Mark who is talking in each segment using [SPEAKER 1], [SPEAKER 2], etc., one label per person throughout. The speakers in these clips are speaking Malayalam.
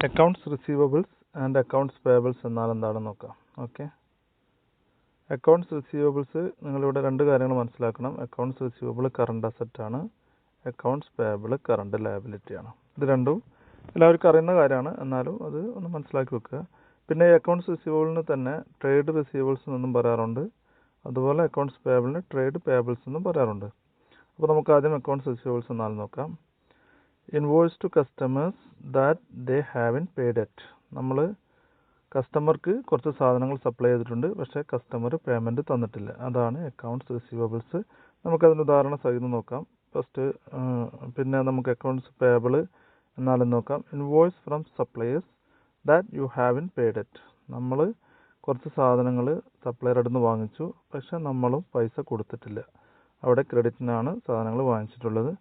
[SPEAKER 1] Accounts receivables and accounts payables എന്നാൽ എന്താണെന്ന് നോക്കാം. ഓക്കെ, അക്കൗണ്ട്സ് റിസീവബിൾസ് നിങ്ങളിവിടെ രണ്ട് കാര്യങ്ങൾ മനസ്സിലാക്കണം. അക്കൗണ്ട്സ് റിസീവബിൾ കറണ്ട് അസറ്റ് ആണ്, അക്കൗണ്ട്സ് പേയബിൾ കറണ്ട് ലയബിലിറ്റി ആണ്. ഇത് രണ്ടും എല്ലാവർക്കും അറിയുന്ന കാര്യമാണ്, എന്നാലും അത് ഒന്ന് മനസ്സിലാക്കി വെക്കുക. പിന്നെ അക്കൗണ്ട്സ് റിസീവബിളിന് തന്നെ ട്രേഡ് റിസീവബിൾസ് എന്നും പറയാറുണ്ട്, അതുപോലെ അക്കൗണ്ട്സ് പേയബിളിന് ട്രേഡ് പേയബിൾസ് എന്നും പറയാറുണ്ട്. അപ്പോൾ നമുക്ക് ആദ്യം അക്കൗണ്ട്സ് റിസീവബിൾസ് എന്നാൽ നോക്കാം. Invoice to customers that they haven't paid at. നമ്മൾ കസ്റ്റമർക്ക് കുറച്ച് സാധനങ്ങൾ സപ്ലൈ ചെയ്തിട്ടുണ്ട്, പക്ഷേ കസ്റ്റമർ പേയ്മെൻറ്റ് തന്നിട്ടില്ല. അതാണ് അക്കൗണ്ട്സ് റിസീവബിൾസ്. നമുക്കതിന് ഉദാഹരണ സഹിതം നോക്കാം. ഫസ്റ്റ് പിന്നെ നമുക്ക് അക്കൗണ്ട്സ് പേയബിൾ എന്നാലും നോക്കാം. Invoice from suppliers that you haven paid at. നമ്മൾ കുറച്ച് സാധനങ്ങൾ സപ്ലയറുടെ നിന്ന് വാങ്ങിച്ചു, പക്ഷേ നമ്മളും പൈസ കൊടുത്തിട്ടില്ല. അവിടെ ക്രെഡിറ്റിനാണ് സാധനങ്ങൾ വാങ്ങിച്ചിട്ടുള്ളത്.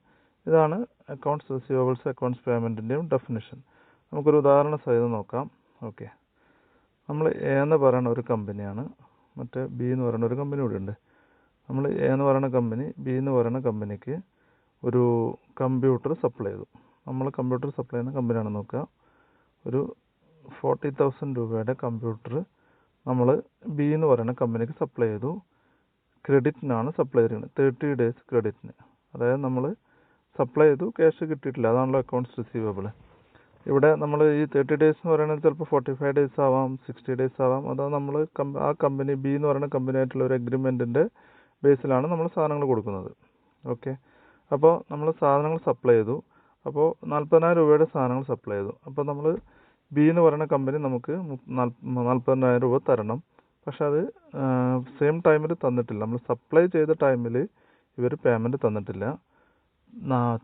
[SPEAKER 1] ഇതാണ് അക്കൗണ്ട്സ് റിസീവബിൾസ് അക്കൗണ്ട്സ് പേയ്മെൻറ്റിൻ്റെയും ഡെഫിനിഷൻ. നമുക്കൊരു ഉദാഹരണ സഹിതം നോക്കാം. ഓക്കെ, നമ്മൾ എ എന്ന് പറയുന്ന ഒരു കമ്പനിയാണ്, മറ്റേ ബി എന്ന് പറയുന്ന ഒരു കമ്പനി കൂടി ഉണ്ട്. നമ്മൾ എ എന്ന് പറയുന്ന കമ്പനി ബി എന്ന് പറയുന്ന കമ്പനിക്ക് ഒരു കമ്പ്യൂട്ടർ സപ്ലൈ ചെയ്തു. നമ്മൾ കമ്പ്യൂട്ടർ സപ്ലൈ ചെയ്യുന്ന കമ്പനിയാണ് നോക്കുക. ഒരു 40,000 രൂപയുടെ കമ്പ്യൂട്ടർ നമ്മൾ ബി എന്ന് പറയുന്ന കമ്പനിക്ക് സപ്ലൈ ചെയ്തു. ക്രെഡിറ്റിനാണ് സപ്ലൈ ചെയ്യുന്നത്, 30 days ക്രെഡിറ്റിന്. അതായത് നമ്മൾ സപ്ലൈ ചെയ്തു, ക്യാഷ് കിട്ടിയിട്ടില്ല. അതാണല്ലോ അക്കൗണ്ട്സ് റിസീവബിൾ. ഇവിടെ നമ്മൾ ഈ 30 days എന്ന് പറയുന്നത് ചിലപ്പോൾ 45 days ആവാം, 60 days ആവാം. അത് നമ്മൾ ആ കമ്പനി ബി എന്ന് പറയുന്ന കമ്പനിയായിട്ടുള്ള ഒരു അഗ്രിമെൻറ്റിൻ്റെ ബേസിലാണ് നമ്മൾ സാധനങ്ങൾ കൊടുക്കുന്നത്. ഓക്കെ, അപ്പോൾ നമ്മൾ സാധനങ്ങൾ സപ്ലൈ ചെയ്തു. അപ്പോൾ 40,000 രൂപയുടെ സാധനങ്ങൾ സപ്ലൈ ചെയ്തു. അപ്പോൾ നമ്മൾ ബി എന്ന് പറയുന്ന കമ്പനി നമുക്ക് 40,000 രൂപ തരണം. പക്ഷെ അത് സെയിം ടൈമിൽ തന്നിട്ടില്ല. നമ്മൾ സപ്ലൈ ചെയ്ത ടൈമിൽ ഇവർ പേയ്മെൻറ്റ് തന്നിട്ടില്ല.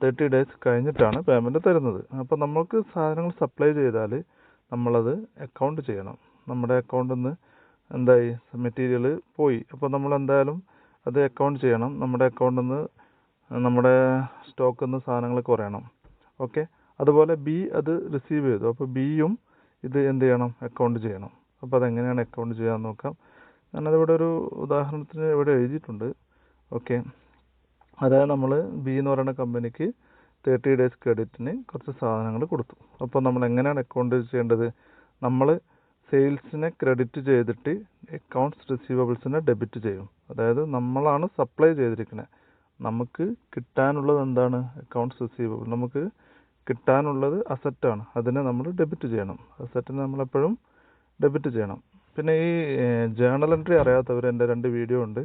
[SPEAKER 1] 30 days കഴിഞ്ഞിട്ടാണ് പേയ്മെൻറ്റ് തരുന്നത്. അപ്പോൾ നമ്മൾക്ക് സാധനങ്ങൾ സപ്ലൈ ചെയ്താൽ നമ്മളത് അക്കൗണ്ട് ചെയ്യണം. നമ്മുടെ അക്കൗണ്ടിൽ നിന്ന് എന്തായി, മെറ്റീരിയൽ പോയി. അപ്പോൾ നമ്മൾ എന്തായാലും അത് അക്കൗണ്ട് ചെയ്യണം. നമ്മുടെ അക്കൗണ്ടിൽ നിന്ന് നമ്മുടെ സ്റ്റോക്കിൽ നിന്ന് സാധനങ്ങൾ കുറയണം. ഓക്കെ, അതുപോലെ ബി അത് റിസീവ് ചെയ്തു. അപ്പോൾ ബിയും ഇത് എന്ത് ചെയ്യണം, അക്കൗണ്ട് ചെയ്യണം. അപ്പോൾ അതെങ്ങനെയാണ് അക്കൗണ്ട് ചെയ്യാമെന്ന് നോക്കാം. ഞാനതിവിടെ ഒരു ഉദാഹരണത്തിന് ഇവിടെ എഴുതിയിട്ടുണ്ട്. ഓക്കെ, അതായത് നമ്മൾ ബി എന്ന് പറയുന്ന കമ്പനിക്ക് 30 days ക്രെഡിറ്റിന് കുറച്ച് സാധനങ്ങൾ കൊടുത്തു. അപ്പോൾ നമ്മൾ എങ്ങനെയാണ് അക്കൗണ്ട് ചെയ്യേണ്ടത്? നമ്മൾ സെയിൽസിനെ ക്രെഡിറ്റ് ചെയ്തിട്ട് അക്കൗണ്ട്സ് റിസീവബിൾസിനെ ഡെബിറ്റ് ചെയ്യും. അതായത് നമ്മളാണ് സപ്ലൈ ചെയ്തിരിക്കുന്നത്, നമുക്ക് കിട്ടാനുള്ളത് എന്താണ്, അക്കൗണ്ട്സ് റിസീവബിൾ. നമുക്ക് കിട്ടാനുള്ളത് അസറ്റാണ്, അതിനെ നമ്മൾ ഡെബിറ്റ് ചെയ്യണം. അസറ്റിനെ നമ്മളെപ്പോഴും ഡെബിറ്റ് ചെയ്യണം. പിന്നെ ഈ ജേണൽ എൻട്രി അറിയാത്തവർ എൻ്റെ 2 വീഡിയോ ഉണ്ട്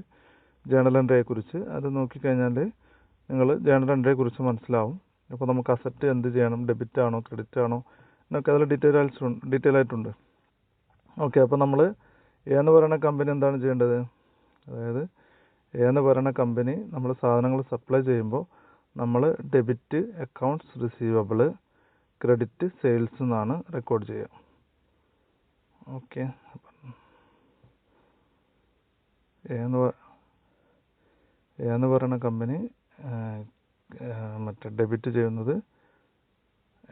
[SPEAKER 1] ജേണൽ എൻട്രിയെക്കുറിച്ച്. അത് നോക്കിക്കഴിഞ്ഞാൽ നിങ്ങൾ ജേണൽ എൻട്രിയെക്കുറിച്ച് മനസ്സിലാവും. അപ്പോൾ നമുക്ക് അസറ്റ് എന്ത് ചെയ്യണം, ഡെബിറ്റ് ആണോ ക്രെഡിറ്റ് ആണോ എന്നൊക്കെ അതിൽ ഡീറ്റെയിൽ ആയിട്ടുണ്ട്. ഓക്കെ, അപ്പോൾ നമ്മൾ എ എന്ന് പറയുന്ന കമ്പനി എന്താണ് ചെയ്യേണ്ടത്? അതായത് എ എന്ന് പറയുന്ന കമ്പനി നമ്മൾ സാധനങ്ങൾ സപ്ലൈ ചെയ്യുമ്പോൾ നമ്മൾ debit accounts receivable credit sales എന്നാണ് റെക്കോർഡ് ചെയ്യുക. ഓക്കെ, എ എന്ന് പറയുന്ന കമ്പനി മറ്റേ ഡെബിറ്റ് ചെയ്യുന്നത്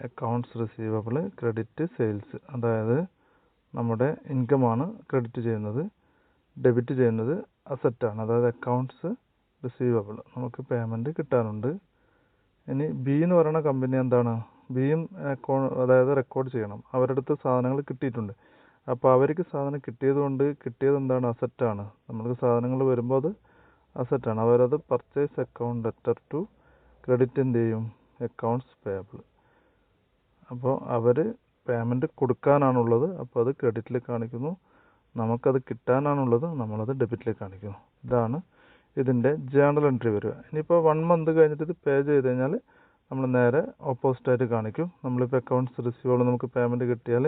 [SPEAKER 1] അക്കൗണ്ട്സ് റിസീവബിൾ ക്രെഡിറ്റ് സെയിൽസ്. അതായത് നമ്മുടെ ഇൻകമാണ് ക്രെഡിറ്റ് ചെയ്യുന്നത്, ഡെബിറ്റ് ചെയ്യുന്നത് അസറ്റാണ്, അതായത് അക്കൗണ്ട്സ് റിസീവബിൾ. നമുക്ക് പേയ്മെൻറ്റ് കിട്ടാനുണ്ട്. ഇനി ബി എന്ന് പറയുന്ന കമ്പനി എന്താണ്, ബിയും അതായത് റെക്കോർഡ് ചെയ്യണം. അവരുടെ അടുത്ത് സാധനങ്ങൾ കിട്ടിയിട്ടുണ്ട്. അപ്പോൾ അവർക്ക് സാധനം കിട്ടിയത് എന്താണ്, അസറ്റാണ്. നമുക്ക് സാധനങ്ങൾ വരുമ്പോൾ അത് അസറ്റാണ്. അവരത് purchase account letter to credit എന്ത് ചെയ്യും, അക്കൗണ്ട്സ് പേയബിൾ. അപ്പോൾ അവർ പേയ്മെൻറ്റ് കൊടുക്കാനാണുള്ളത്, അപ്പോൾ അത് ക്രെഡിറ്റിൽ കാണിക്കുന്നു. നമുക്കത് കിട്ടാനാണുള്ളത്, നമ്മളത് ഡെബിറ്റിൽ കാണിക്കുന്നു. ഇതാണ് ഇതിൻ്റെ ജേണൽ എൻട്രി വരിക. ഇനിയിപ്പോൾ 1 month കഴിഞ്ഞിട്ട് ഇത് പേ ചെയ്ത് കഴിഞ്ഞാൽ നമ്മൾ നേരെ ഓപ്പോസിറ്റായിട്ട് കാണിക്കും. നമ്മളിപ്പോൾ അക്കൗണ്ട്സ് റിസീവബിൾ നമുക്ക് പേയ്മെൻറ്റ് കിട്ടിയാൽ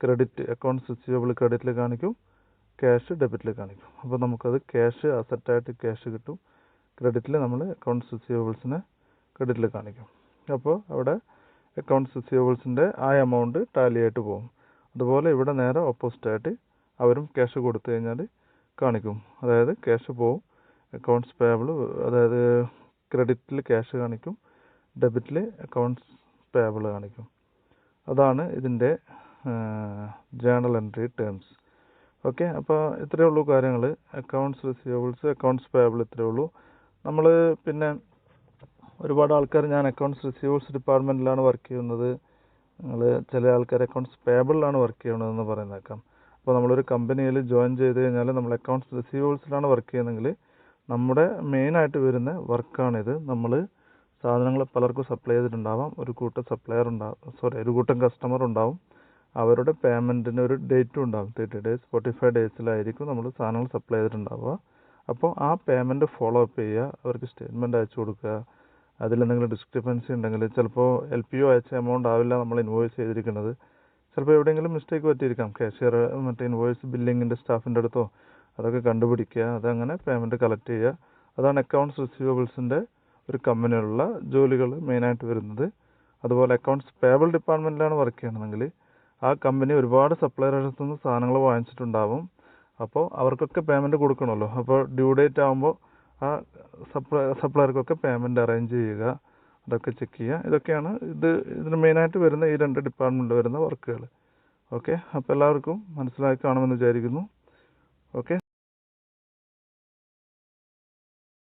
[SPEAKER 1] ക്രെഡിറ്റ് അക്കൗണ്ട്സ് റിസീവബിൾ ക്രെഡിറ്റിൽ കാണിക്കും, ക്യാഷ് ഡെബിറ്റിൽ കാണിക്കും. അപ്പോൾ നമുക്കത് ക്യാഷ് അസറ്റായിട്ട് ക്യാഷ് കിട്ടും, ക്രെഡിറ്റിൽ നമ്മൾ അക്കൗണ്ട്സ് റിസീവബിൾസിനെ ക്രെഡിറ്റിൽ കാണിക്കും. അപ്പോൾ അവിടെ അക്കൗണ്ട്സ് റിസീവബിൾസിൻ്റെ ആ എമൗണ്ട് ടാലി ആയിട്ട് പോകും. അതുപോലെ ഇവിടെ നേരെ ഓപ്പോസിറ്റായിട്ട് അവരും ക്യാഷ് കൊടുത്തു കഴിഞ്ഞാൽ കാണിക്കും. അതായത് ക്യാഷ് പോവും, അക്കൗണ്ട്സ് പേയബിൾ അതായത് ക്രെഡിറ്റിൽ ക്യാഷ് കാണിക്കും, ഡെബിറ്റിൽ അക്കൗണ്ട്സ് പേയബിൾ കാണിക്കും. അതാണ് ഇതിൻ്റെ ജേണൽ എൻട്രി ടേംസ്. ഓക്കെ, അപ്പോൾ ഇത്രയേ ഉള്ളൂ കാര്യങ്ങൾ. അക്കൗണ്ട്സ് റിസീവബിൾസ് അക്കൗണ്ട്സ് പേയബിൾ ഇത്രയേ ഉള്ളൂ. നമ്മൾ പിന്നെ ഒരുപാട് ആൾക്കാർ, ഞാൻ അക്കൗണ്ട്സ് റിസീവബിൾസ് ഡിപ്പാർട്ട്മെൻറ്റിലാണ് വർക്ക് ചെയ്യുന്നത്, ചില ആൾക്കാർ അക്കൗണ്ട്സ് പേബിളിലാണ് വർക്ക് ചെയ്യണമെന്ന് പറയുന്നേക്കാം. അപ്പോൾ നമ്മളൊരു കമ്പനിയിൽ ജോയിൻ ചെയ്ത് കഴിഞ്ഞാൽ നമ്മൾ അക്കൗണ്ട്സ് റിസീവേഴ്സിലാണ് വർക്ക് ചെയ്യുന്നതെങ്കിൽ നമ്മുടെ മെയിനായിട്ട് വരുന്ന വർക്കാണിത്. നമ്മൾ സാധനങ്ങൾ പലർക്കും സപ്ലൈ ചെയ്തിട്ടുണ്ടാവാം. ഒരു കൂട്ടം ഒരു കൂട്ടം കസ്റ്റമർ ഉണ്ടാവും. അവരുടെ പേയ്മെൻറ്റിന് ഒരു ഡേറ്റും ഉണ്ടാകും. 30 days 45 daysലായിരിക്കും നമ്മൾ സാധനങ്ങൾ സപ്ലൈ ചെയ്തിട്ടുണ്ടാവുക. അപ്പോൾ ആ പേയ്മെൻറ്റ് ഫോളോ അപ്പ് ചെയ്യുക, അവർക്ക് സ്റ്റേറ്റ്മെൻറ്റ് അയച്ചു കൊടുക്കുക. അതിലെന്തെങ്കിലും ഡിസ്ക്രിപ്പൻസി ഉണ്ടെങ്കിൽ ചിലപ്പോൾ LPO അയച്ച എമൗണ്ട് ആവില്ല നമ്മൾ ഇൻവോയ്സ് ചെയ്തിരിക്കുന്നത്. ചിലപ്പോൾ എവിടെയെങ്കിലും മിസ്റ്റേക്ക് പറ്റിയിരിക്കാം. കാഷ്യർ മറ്റേ ഇൻവോയ്സ് ബില്ലിങ്ങിൻ്റെ സ്റ്റാഫിൻ്റെ അടുത്തോ അതൊക്കെ കണ്ടുപിടിക്കുക. അതങ്ങനെ പേയ്മെൻറ്റ് കളക്ട് ചെയ്യുക. അതാണ് അക്കൗണ്ട്സ് റിസീവബിൾസിൻ്റെ ഒരു കമ്പനിയിലുള്ള ജോലികൾ മെയിനായിട്ട് വരുന്നത്. അതുപോലെ അക്കൗണ്ട്സ് പേബിൾ ഡിപ്പാർട്ട്മെൻറ്റിലാണ് വർക്ക് ചെയ്യണമെങ്കിൽ ആ കമ്പനി ഒരുപാട് സപ്ലയറുടെ നിന്ന് സാധനങ്ങൾ വാങ്ങിച്ചിട്ടുണ്ടാവും. അപ്പോൾ അവർക്കൊക്കെ പേയ്മെൻറ്റ് കൊടുക്കണമല്ലോ. അപ്പോൾ ഡ്യൂ ഡേറ്റ് ആകുമ്പോൾ ആ സപ്ലയർക്കൊക്കെ പേയ്മെൻറ്റ് അറേഞ്ച് ചെയ്യുക, അതൊക്കെ ചെക്ക് ചെയ്യുക. ഇതൊക്കെയാണ് ഇതിന് മെയിനായിട്ട് വരുന്ന ഈ 2 ഡിപ്പാർട്ട്മെൻറ്റിൽ വരുന്ന വർക്കുകൾ. ഓക്കെ, അപ്പോൾ എല്ലാവർക്കും മനസ്സിലായി കാണുമെന്ന് വിചാരിക്കുന്നു. ഓക്കെ.